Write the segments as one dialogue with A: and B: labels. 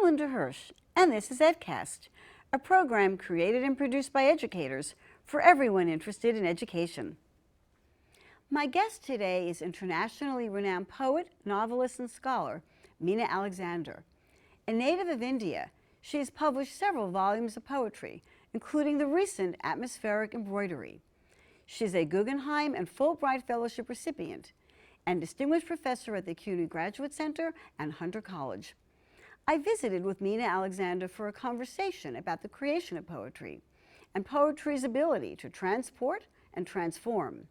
A: Linda Hirsch, and this is EdCast, a program created and produced by educators for everyone interested in education. My guest today is internationally renowned poet, novelist, and scholar, Meena Alexander. A native of India, she has published several volumes of poetry, including the recent atmospheric Embroidery. She is a Guggenheim and Fulbright Fellowship recipient and distinguished professor at the CUNY Graduate Center and Hunter College. I visited with Meena Alexander for a conversation about the creation of poetry and poetry's ability to transport and transform.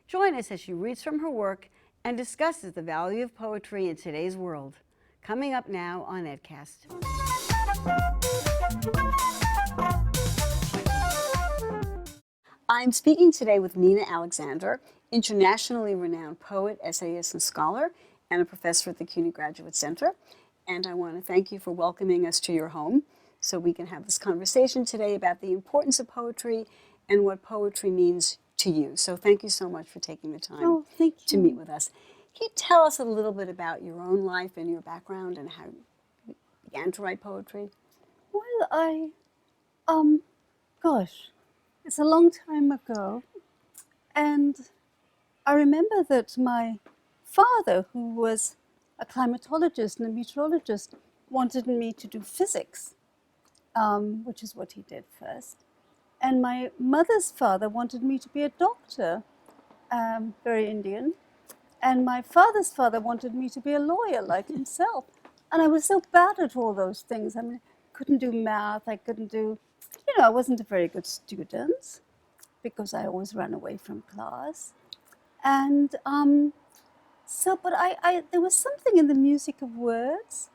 A: Join us as she reads from her work and discusses the value of poetry in today's world. Coming up now on EdCast. I'm speaking today with Meena Alexander, internationally renowned poet, essayist, and scholar, and a professor at the CUNY Graduate Center. And I want to thank you for welcoming us to your home so we can have this conversation today about the importance of poetry and what poetry means to you. So thank you so much for taking the time to meet with us. Can you tell us a little bit about your own life and your background and how you began to write poetry?
B: Well, it's a long time ago. And I remember that my father, who was a climatologist and a meteorologist, wanted me to do physics, which is what he did first. And my mother's father wanted me to be a doctor, very Indian. And my father's father wanted me to be a lawyer like himself. And I was so bad at all those things. I mean, I couldn't do math, I couldn't do, I wasn't a very good student because I always ran away from class. And but there was something in the music of words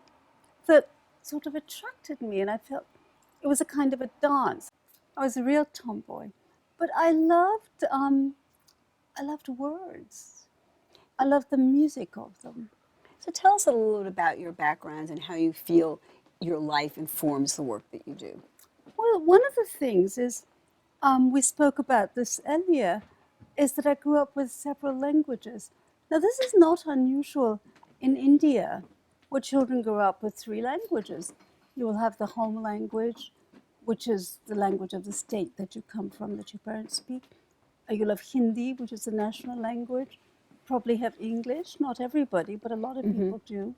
B: that sort of attracted me, and I felt it was a kind of a dance. I was a real tomboy, but I loved words. I loved the music of them.
A: So tell us a little bit about your background and how you feel your life informs the work that you do.
B: Well, one of the things is, we spoke about this earlier, is that I grew up with several languages. Now, this is not unusual in India, where children grow up with 3 languages. You will have the home language, which is the language of the state that you come from, that your parents speak. You'll have Hindi, which is the national language. Probably have English, not everybody, but a lot of people do.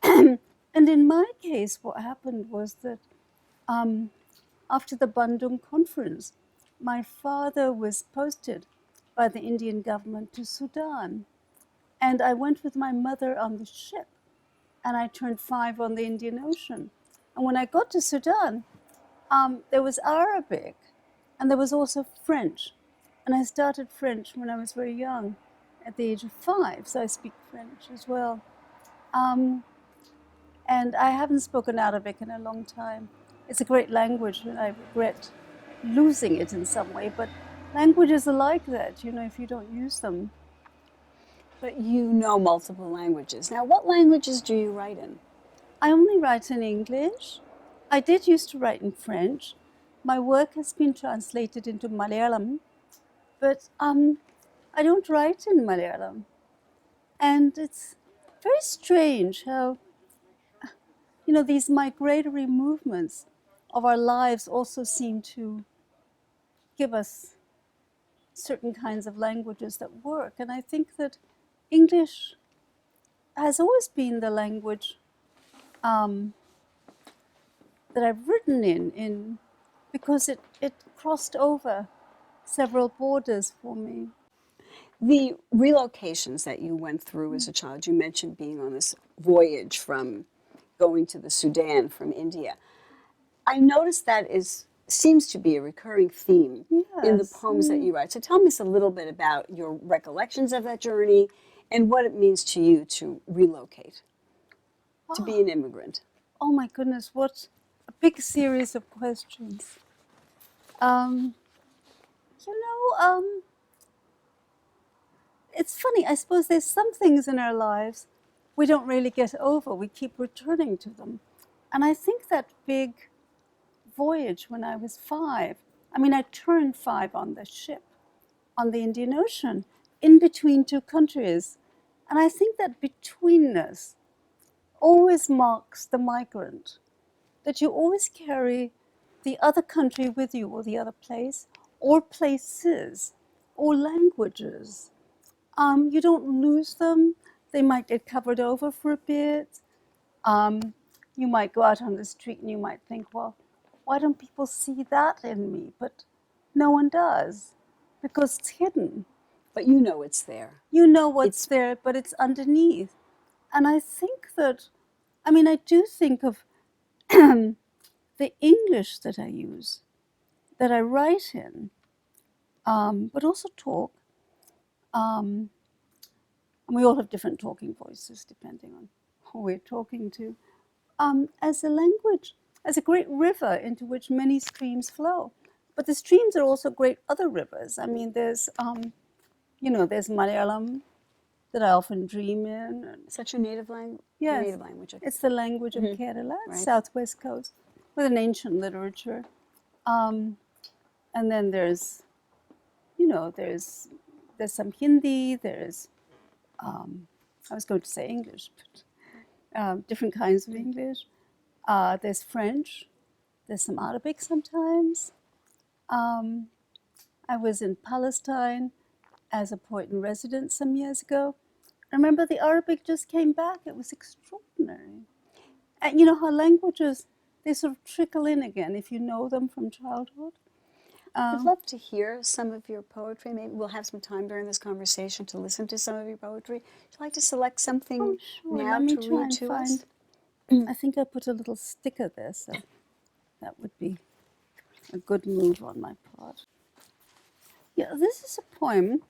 B: And in my case, what happened was that after the Bandung conference, my father was posted by the Indian government to Sudan. And I went with my mother on the ship, and I turned 5 on the Indian Ocean. And when I got to Sudan, there was Arabic, and there was also French. And I started French when I was very young, at the age of 5, so I speak French as well. And I haven't spoken Arabic in a long time. It's a great language, and I regret losing it in some way, but languages are like that, if you don't use them.
A: But you know multiple languages. Now, what languages do you write in?
B: I only write in English. I did used to write in French. My work has been translated into Malayalam, but I don't write in Malayalam. And it's very strange how, these migratory movements of our lives also seem to give us certain kinds of languages that work. And I think that English has always been the language that I've written in because it crossed over several borders for me.
A: The relocations that you went through as a child, you mentioned being on this voyage from going to the Sudan from India. I noticed that seems to be a recurring theme in the poems that you write. So tell me a little bit about your recollections of that journey and what it means to you to relocate, to be an immigrant.
B: Oh my goodness, what a big series of questions. It's funny, I suppose there's some things in our lives we don't really get over. We keep returning to them. And I think that big voyage when I was 5, I turned 5 on the ship, on the Indian Ocean, in between 2 countries. And I think that betweenness always marks the migrant. that you always carry the other country with you, or the other place, or places, or languages. You don't lose them. They might get covered over for a bit. You might go out on the street and you might think, well, why don't people see that in me? But no one does, because it's hidden.
A: But you know it's there.
B: You know what's there, but it's underneath. And I think that, I do think of the English that I use, that I write in, but also talk. And we all have different talking voices depending on who we're talking to. As a language, as a great river into which many streams flow. But the streams are also great other rivers. I mean, there's Malayalam that I often dream in.
A: Is that your native language?
B: Yes,
A: native language.
B: it's the language of Kerala,
A: Right.
B: southwest coast, with an ancient literature. And then there's some Hindi. There's I was going to say English, but different kinds of English. There's French. There's some Arabic sometimes. I was in Palestine as a poet in residence some years ago. I remember the Arabic just came back. It was extraordinary. And you know how languages, they sort of trickle in again if you know them from childhood.
A: I'd love to hear some of your poetry. Maybe we'll have some time during this conversation to listen to some of your poetry. Would you like to select something now
B: Let me
A: to
B: try
A: read
B: and
A: to
B: find,
A: us?
B: I think I put a little sticker there, so that would be a good move on my part. Yeah, this is a poem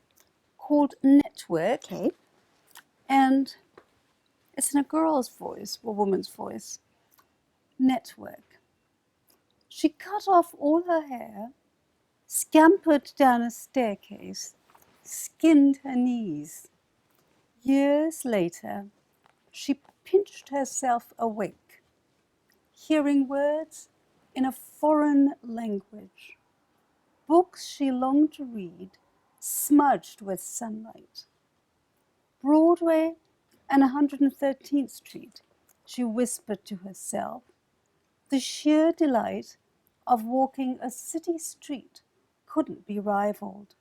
B: called Network.
A: Okay.
B: And it's in a girl's voice, a woman's voice. Network. She cut off all her hair, scampered down a staircase, skinned her knees. Years later, she pinched herself awake, hearing words in a foreign language, books she longed to read, smudged with sunlight. Broadway and 113th Street, she whispered to herself. The sheer delight of walking a city street couldn't be rivaled.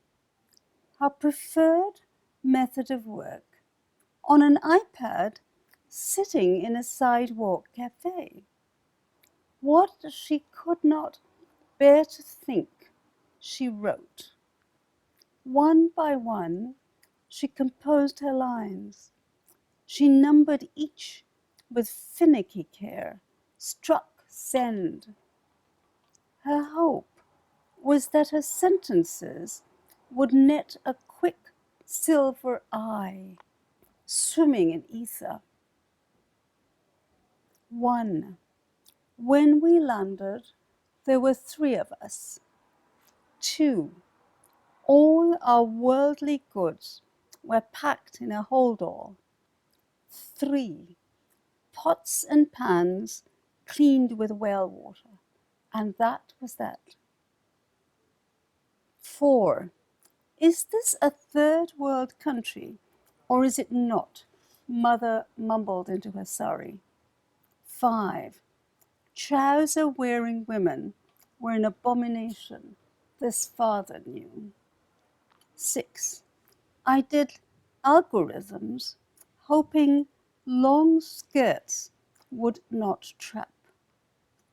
B: Her preferred method of work, on an iPad, sitting in a sidewalk cafe. What she could not bear to think, she wrote. One by one, she composed her lines. She numbered each with finicky care, struck send. Her hope was that her sentences would net a quick silver eye, swimming in ether. 1. When we landed, there were 3 of us. 2. All our worldly goods were packed in a holdall. 3. Pots and pans cleaned with well water, and that was that. 4. Is this a third world country, or is it not? Mother mumbled into her sari. 5. Trouser-wearing women were an abomination, this father knew. 6. I did algorithms, hoping long skirts would not trap.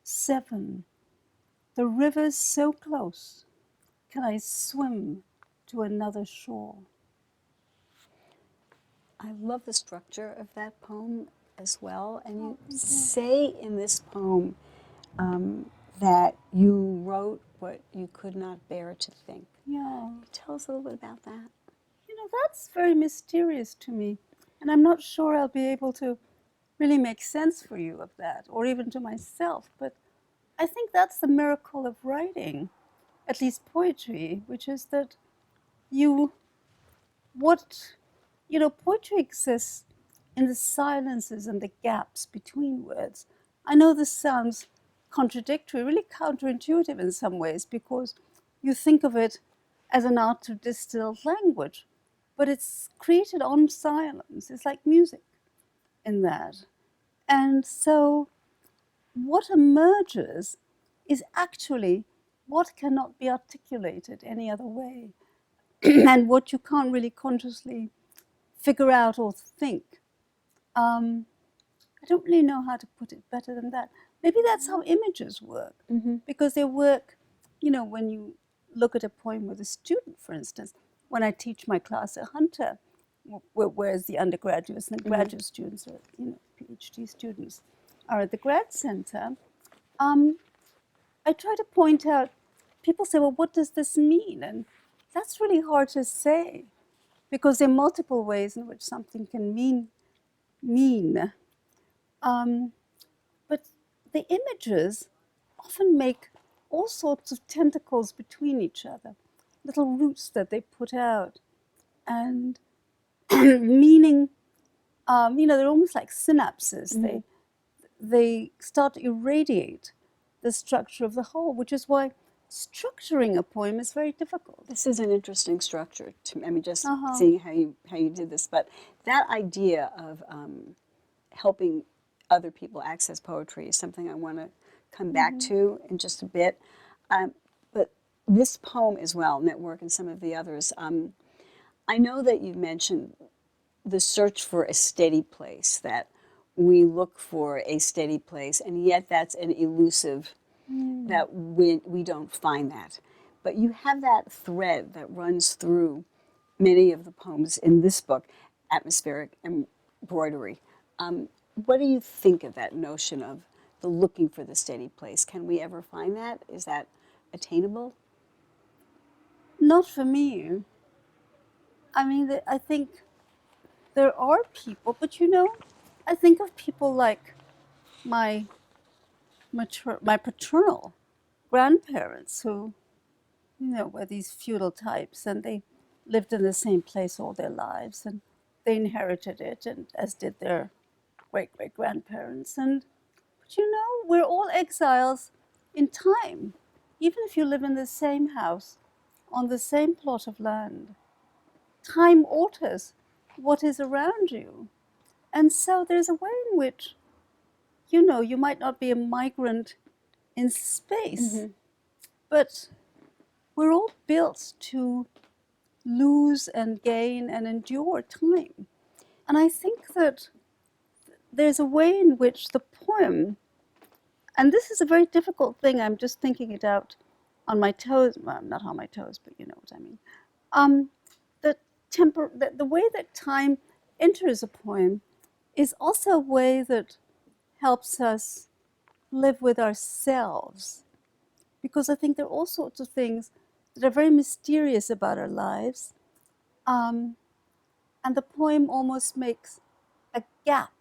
B: 7. The river's so close, can I swim to another shore?
A: I love the structure of that poem as well. And you say in this poem that you wrote what you could not bear to think.
B: Yeah.
A: Can you tell us a little bit about that?
B: You know, that's very mysterious to me. And I'm not sure I'll be able to really make sense for you of that, or even to myself. But I think that's the miracle of writing, at least poetry, which is that poetry exists in the silences and the gaps between words. I know this sounds contradictory, really counterintuitive in some ways, because you think of it as an art to distill language, but it's created on silence. It's like music in that. And so what emerges is actually what cannot be articulated any other way, and what you can't really consciously figure out or think. I don't really know how to put it better than that. Maybe that's how images work, because they work, when you look at a poem with a student, for instance. When I teach my class at Hunter, whereas the undergraduates and the graduate students, or PhD students, are at the grad center, I try to point out. People say, "Well, what does this mean?" And that's really hard to say, because there are multiple ways in which something can mean. But the images often make all sorts of tentacles between each other, little roots that they put out, and meaning, they're almost like synapses. They start to irradiate the structure of the whole, which is why structuring a poem is very difficult.
A: This is an interesting structure to me. I mean, just seeing how you did this, but that idea of helping other people access poetry is something I want to come back to in just a bit. But this poem as well, Network, and some of the others, I know that you mentioned the search for a steady place, that we look for a steady place, and yet that's an elusive, that we don't find that. But you have that thread that runs through many of the poems in this book, Atmospheric Embroidery. What do you think of that notion of the looking for the steady place? Can we ever find that? Is that attainable?
B: Not for me. I mean, I think there are people, but I think of people like my paternal grandparents, who, were these feudal types, and they lived in the same place all their lives, and they inherited it, and as did their great-great-grandparents. But we're all exiles in time. Even if you live in the same house, on the same plot of land, time alters what is around you. And so there's a way in which, you might not be a migrant in space, but we're all built to lose and gain and endure time. And I think that there's a way in which the poem, and this is a very difficult thing, I'm just thinking it out on my toes, well, not on my toes, but you know what I mean. The way that time enters a poem is also a way that helps us live with ourselves, because I think there are all sorts of things that are very mysterious about our lives, and the poem almost makes a gap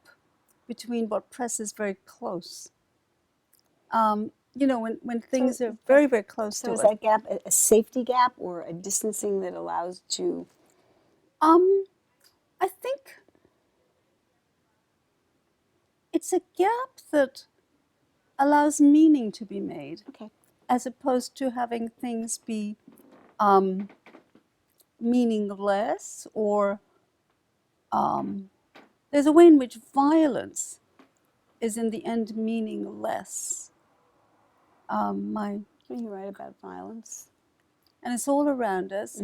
B: between what presses very close. When things are very, very close to us.
A: So is that gap a safety gap or a distancing that allows to?
B: I think it's a gap that allows meaning to be made, as opposed to having things be meaningless, or there's a way in which violence is in the end meaningless.
A: You write about violence.
B: And it's all around us.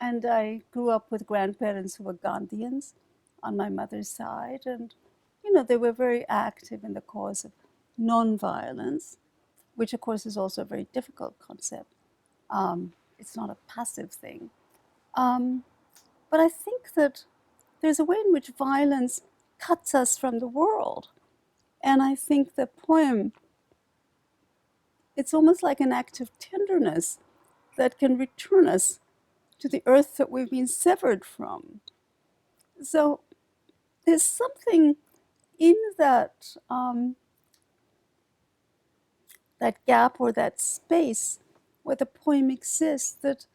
B: And I grew up with grandparents who were Gandhians on my mother's side, and they were very active in the cause of nonviolence, which of course is also a very difficult concept. It's not a passive thing. But I think that there's a way in which violence cuts us from the world. And I think the poem, it's almost like an act of tenderness that can return us to the earth that we've been severed from. So there's something in that that gap or that space where the poem exists that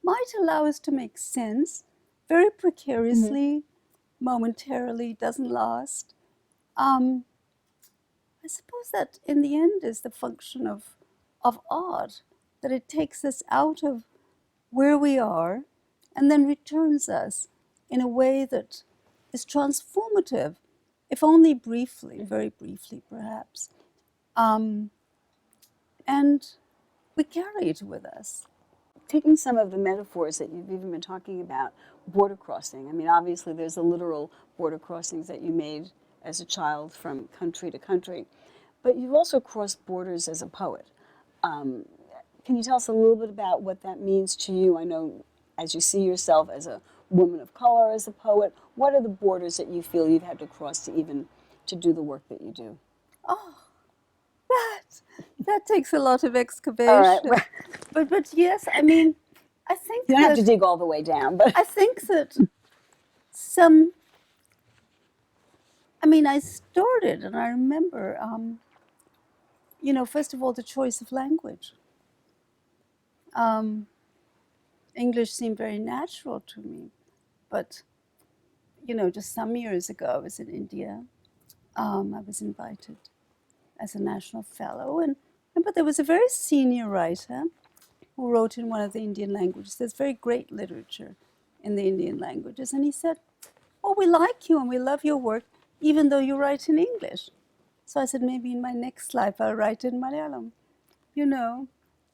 B: might allow us to make sense very precariously, momentarily, doesn't last. I suppose that in the end is the function of art, that it takes us out of where we are and then returns us in a way that is transformative, if only briefly, very briefly perhaps. Um, and we carry it with us.
A: Taking some of the metaphors that you've even been talking about, border crossing. I mean, obviously there's the literal border crossings that you made as a child from country to country, but you've also crossed borders as a poet. Um, can you tell us a little bit about what that means to you? I know as you see yourself as a woman of color, as a poet, what are the borders that you feel you've had to cross to even to do the work that you do?
B: Oh, that takes a lot of
A: All right.
B: excavation. But yes, I mean, I think
A: You don't have to
B: that
A: dig all the way down, but
B: I think that some. I mean, I started, and I remember, first of all, the choice of language. Um, English seemed very natural to me, but just some years ago, I was in India. I was invited as a national fellow, and but there was a very senior writer who wrote in one of the Indian languages. There's very great literature in the Indian languages, and he said, "Oh, we like you and we love your work, even though you write in English." So I said, maybe in my next life I'll write in Malayalam, you know.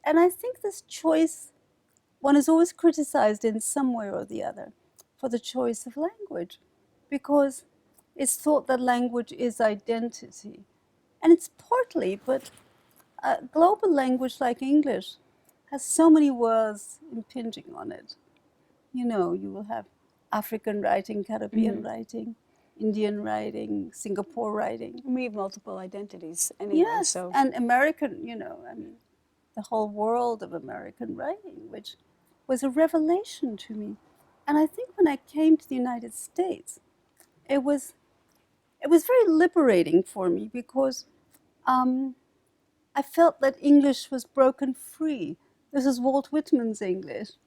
B: And I think this choice, one is always criticized in some way or the other for the choice of language, because it's thought that language is identity. And it's partly, but a global language like English has so many words impinging on it. You will have African writing, Caribbean writing, Indian writing, Singapore writing.
A: we have multiple identities anyway.
B: Yes,
A: So
B: and American, I mean, the whole world of American writing, which was a revelation to me. And I think when I came to the United States, it was very liberating for me, because I felt that English was broken free. This is Walt Whitman's English,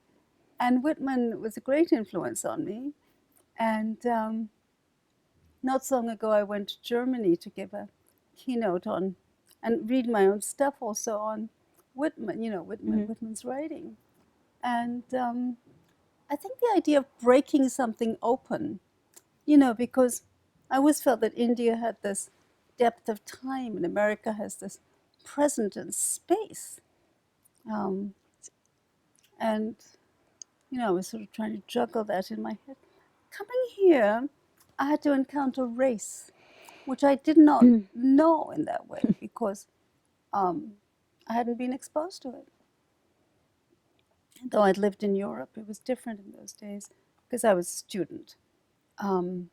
B: and Whitman was a great influence on me. And not so long ago, I went to Germany to give a keynote on and read my own stuff also on Whitman, Whitman's writing. And I think the idea of breaking something open, because I always felt that India had this depth of time and America has this present and space. And, I was sort of trying to juggle that in my head. Coming here, I had to encounter race, which I did not know in that way, because I hadn't been exposed to it. Though I'd lived in Europe, it was different in those days because I was a student. And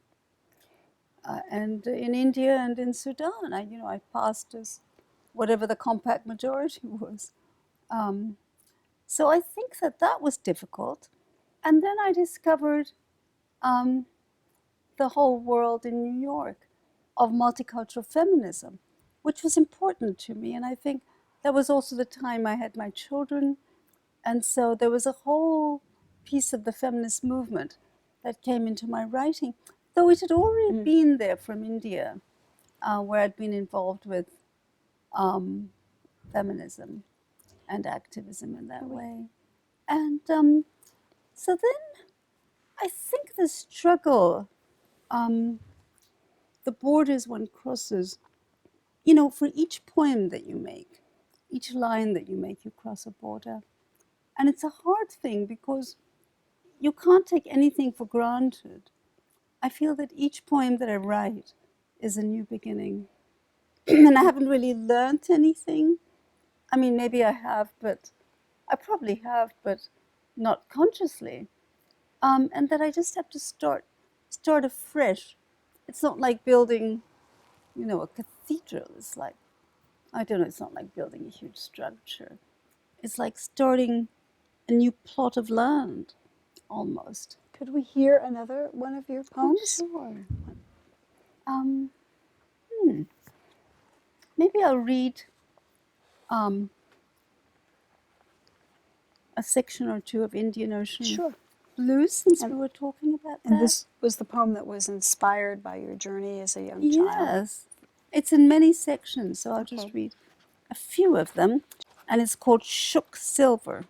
B: in India and in Sudan, I passed as whatever the compact majority was. So I think that was difficult. And then I discovered the whole world in New York of multicultural feminism, which was important to me. And I think that was also the time I had my children. And so there was a whole piece of the feminist movement that came into my writing, though it had already been there from India, where I'd been involved with feminism and activism in that way. And so then I think the struggle, the borders one crosses, for each poem that you make, each line that you make, you cross a border. And it's a hard thing because you can't take anything for granted. I feel that each poem that I write is a new beginning. And I haven't really learned anything. I mean, maybe I have, but I probably have, but not consciously. And that I just have to start afresh. It's not like building, a cathedral. It's like, I don't know, it's not like building a huge structure. It's like starting a new plot of land, almost.
A: could we hear another one of your poems?
B: Sure. Maybe I'll read a section or two of Indian Ocean Blues, since we were talking about that.
A: And this was the poem that was inspired by your journey as a young child?
B: Yes. It's in many sections, so I'll just read a few of them. And it's called Shook Silver.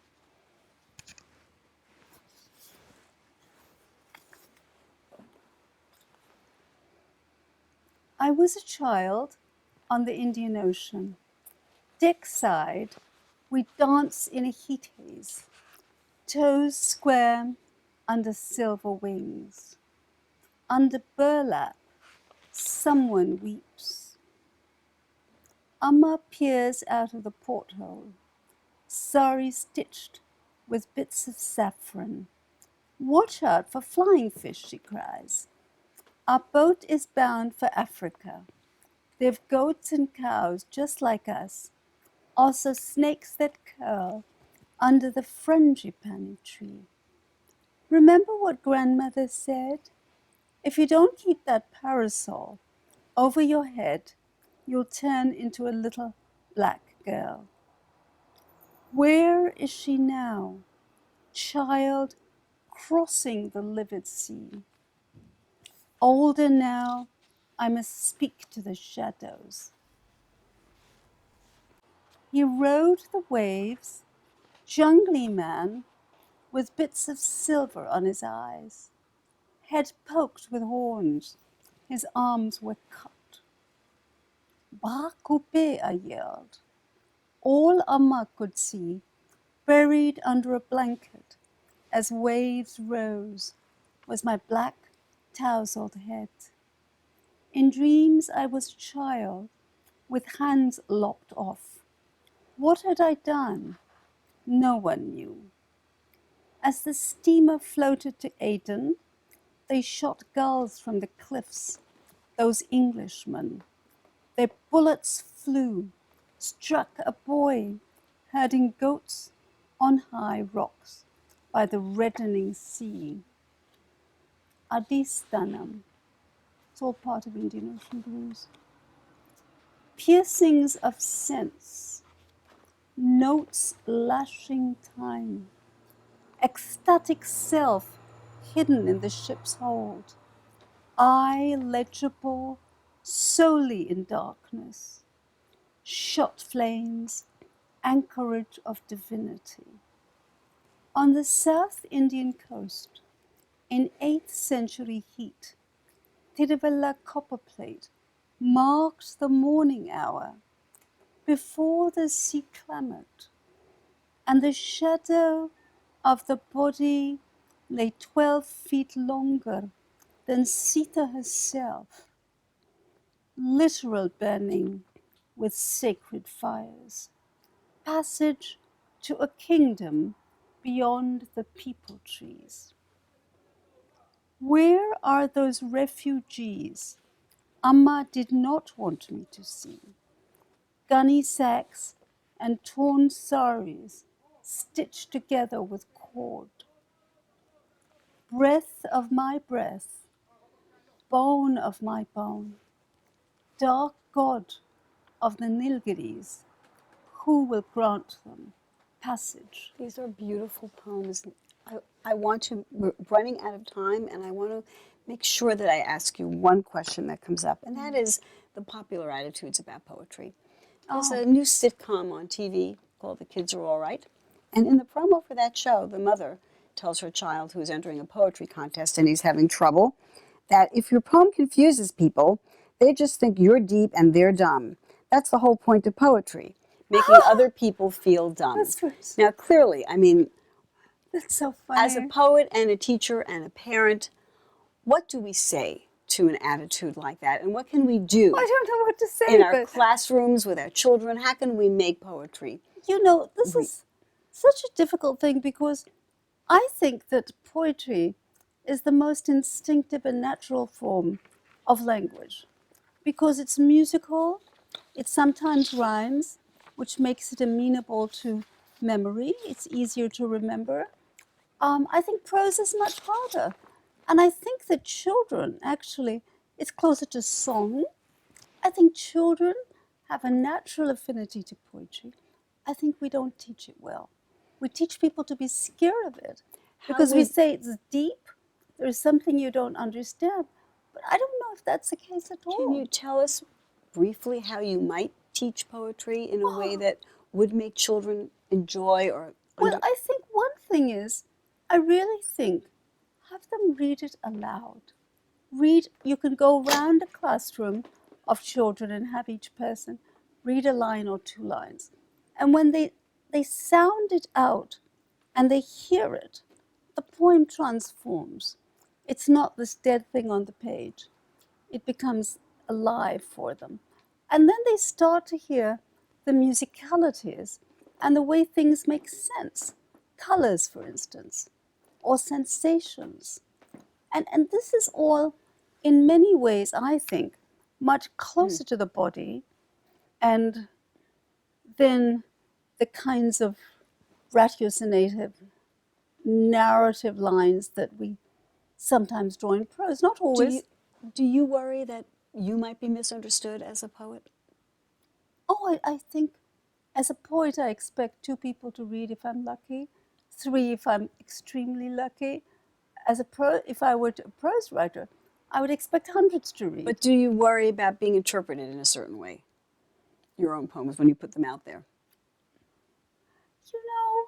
B: I was a child on the Indian Ocean. Deckside, we dance in a heat haze, toes square under silver wings. Under burlap, someone weeps. Amma peers out of the porthole, sari stitched with bits of saffron. Watch out for flying fish, she cries. Our boat is bound for Africa. They've goats and cows just like us, also snakes that curl under the frangipani tree. Remember what grandmother said? If you don't keep that parasol over your head, you'll turn into a little black girl. Where is she now? Child crossing the livid sea. Older now, I must speak to the shadows. He rode the waves, jungly man, with bits of silver on his eyes, head poked with horns, his arms were cut. Ba coupe, I yelled. All Amma could see, buried under a blanket, as waves rose, was my black, tousled head. In dreams I was a child, with hands lopped off. What had I done? No one knew. As the steamer floated to Aden, they shot gulls from the cliffs, those Englishmen. Their bullets flew, struck a boy herding goats on high rocks by the reddening sea. Adistanam. It's all part of Indian Ocean blues. Piercings of sense, notes lashing time, ecstatic self hidden in the ship's hold, eye legible solely in darkness, shot flames, anchorage of divinity. On the South Indian coast, in 8th century heat, Tiruvalla copperplate marked the morning hour before the sea clamoured, and the shadow of the body lay 12 feet longer than Sita herself, literal burning with sacred fires, passage to a kingdom beyond the peepal trees. Where are those refugees Amma did not want me to see? Gunny sacks and torn saris stitched together with cord. Breath of my breath, bone of my bone, dark god of the Nilgiris, who will grant them passage?
A: These are beautiful poems. I want to, we're running out of time, and I want to make sure that I ask you one question that comes up, and that is the popular attitudes about poetry. There's a new sitcom on TV called The Kids Are All Right, and in the promo for that show, the mother tells her child who's entering a poetry contest and he's having trouble that if your poem confuses people, they just think you're deep and they're dumb. That's the whole point of poetry, making other people feel dumb.
B: That's right.
A: Now, clearly, I mean,
B: That's so funny.
A: as a poet and a teacher and a parent, what do we say to an attitude like that? And what can we do
B: I don't know what to say.
A: in our
B: but
A: classrooms with our children? How can we make poetry?
B: you know, this is such a difficult thing because I think that poetry is the most instinctive and natural form of language because it's musical, it sometimes rhymes, which makes it amenable to memory. It's easier to remember. I think prose is much harder. And I think that children, actually, it's closer to song. I think children have a natural affinity to poetry. I think we don't teach it well. We teach people to be scared of it because we say it's deep, there's something you don't understand. But I don't know if that's the case at all.
A: Can you tell us briefly how you might teach poetry in a way that would make children enjoy or...
B: Well, I think one thing is, I really think, have them read it aloud. You can go around a classroom of children and have each person read a line or two lines. And when they sound it out and they hear it, the poem transforms. It's not this dead thing on the page. It becomes alive for them. And then they start to hear the musicalities and the way things make sense. Colors, for instance, or sensations. And this is all, in many ways, I think, much closer to the body and then the kinds of ratiocinative narrative lines that we sometimes draw in prose. Not always.
A: Do you worry that you might be misunderstood as a poet?
B: Oh, I think as a poet, I expect 2 people to read if I'm lucky, 3 if I'm extremely lucky. If I were a prose writer, I would expect hundreds to read.
A: But do you worry about being interpreted in a certain way? Your own poems when you put them out there?
B: You know,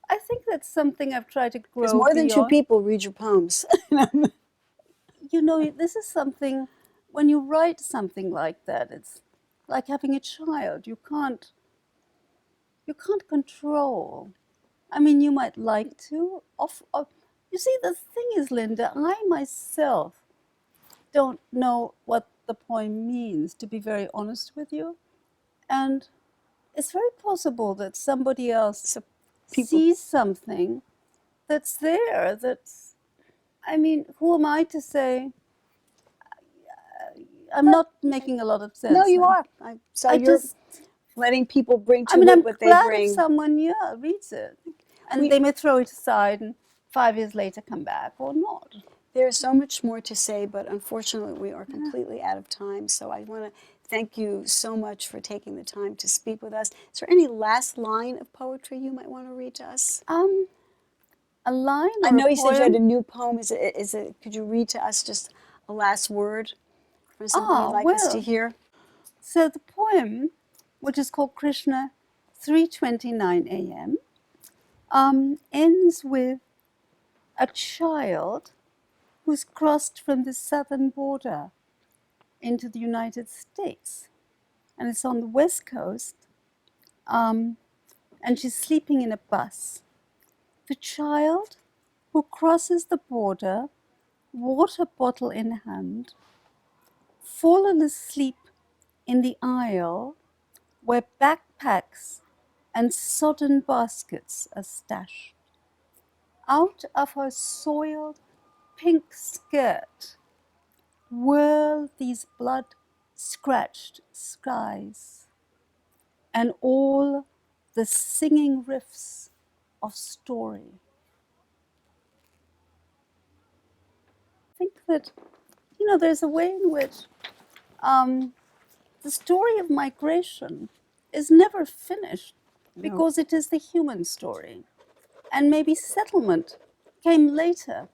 B: I think that's something I've tried to grow
A: Because more than 2
B: beyond.
A: people read your poems.
B: You know, this is something, when you write something like that, it's like having a child. You can't control. I mean, you might like to. You see, the thing is, Linda, I myself don't know what the poem means, to be very honest with you. And it's very possible that somebody else sees something that's there, I mean, who am I to say? I'm not making a lot of sense.
A: No, you
B: now.
A: are. So you're letting people bring to
B: I'm
A: what they
B: glad
A: bring.
B: if someone, reads it. And they may throw it aside and 5 years later come back or not.
A: There's so much more to say, but unfortunately we are completely out of time. So I want to thank you so much for taking the time to speak with us. Is there any last line of poetry you might want to read to us?
B: A line or
A: I know
B: a
A: you said you had a
B: poem?
A: new poem. Could you read to us just a last word from something you'd like us to hear?
B: So the poem, which is called Krishna 3:29 a.m., ends with a child who's crossed from the southern border into the United States. And it's on the West Coast, and she's sleeping in a bus. The child who crosses the border, water bottle in hand, fallen asleep in the aisle where backpacks and sodden baskets are stashed. Out of her soiled pink skirt whirl these blood-scratched skies and all the singing riffs of story. I think that, there's a way in which the story of migration is never finished because it is the human story. And maybe settlement came later.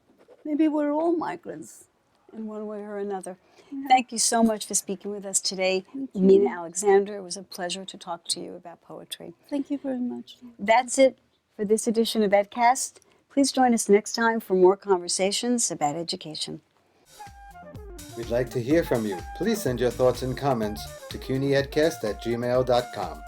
B: Maybe we're all migrants.
A: In one way or another. Yeah. Thank you so much for speaking with us today, Meena Alexander. It was a pleasure to talk to you about poetry.
B: Thank you very much.
A: That's it for this edition of EdCast. Please join us next time for more conversations about education.
C: We'd like to hear from you. Please send your thoughts and comments to CUNYEdcast@gmail.com.